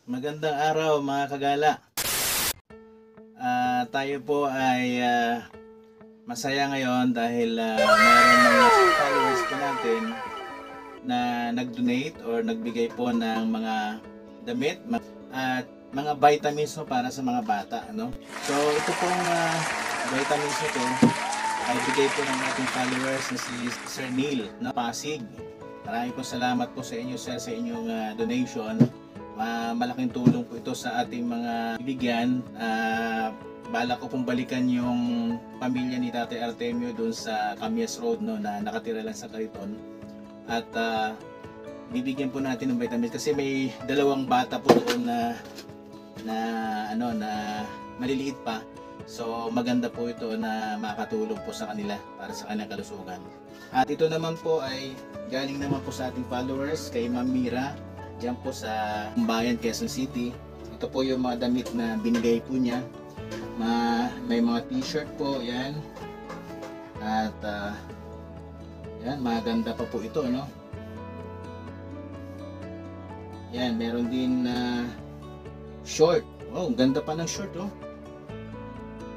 Magandang araw mga kagala. Tayo po ay masaya ngayon dahil mayroon mga followers po natin na nag-donate or nagbigay po ng mga damit at mga vitamins po para sa mga bata, ano? So ito pong vitamins ito ay bigay po ng ating followers na si Sir Neil na Pasig. Maraming po salamat po sa inyo, sir, sa inyong donation. Malaking tulong po ito sa ating mga bibigyan. Bala ko pong balikan yung pamilya ni Tatay Artemio doon sa Camias Road, no, na nakatira lang sa Cariton. At bibigyan po natin ng vitamins kasi may dalawang bata po doon na maliliit pa. So maganda po ito na makatulong po sa kanila para sa kanilang kalusugan. At ito naman po ay galing naman po sa ating followers kay Ma'am Mira diyan po sa Bayan, Quezon City. Ito po yung mga damit na binigay po niya. May mga t-shirt po, yan. At yan, maganda pa po ito, no? Yan, meron din short. Oh, ganda pa ng short, oh.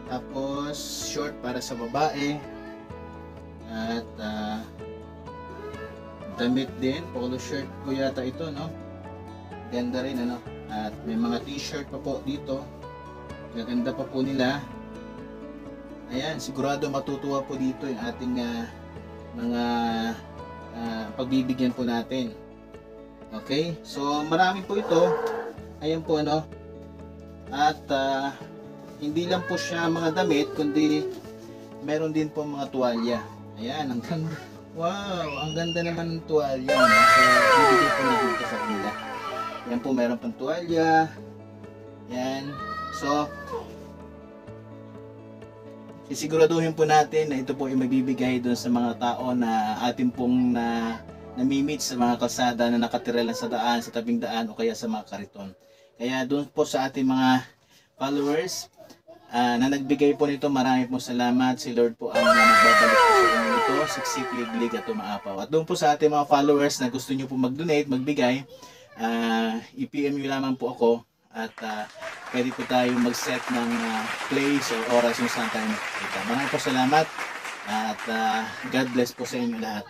Tapos short para sa babae. At damit din, polo shirt po yata ito, no? Ganda rin, ano? At may mga t-shirt pa po dito. Gaganda pa po nila. Ayan, sigurado matutuwa po dito yung ating mga pagbibigyan po natin. Okay? So, marami po ito. Ayan po, ano? At hindi lang po siya mga damit, kundi meron din po mga tuwalya. Ayan, ang ganda. Wow, ang ganda naman ng tuwalya, no? So, bibigay po na dito sa kanila. Yan po, meron pang tuwalya. Yan. So, sisiguraduhin po natin na ito po ay magbibigay doon sa mga tao na atin pong namimit sa mga kalsada na nakatira lang sa daan, sa tabing daan o kaya sa mga kariton. Kaya doon po sa ating mga followers na nagbigay po nito, marami po salamat. Si Lord po ang nagbabalik po sa inyo nito, siksik, liglig at umaapaw. At doon po sa ating mga followers na gusto nyo po mag-donate, magbigay, i-PM nyo lamang po ako at pwede po tayo mag-set ng place o oras kung saan tayo magkikita. Maraming po salamat at God bless po sa inyo lahat.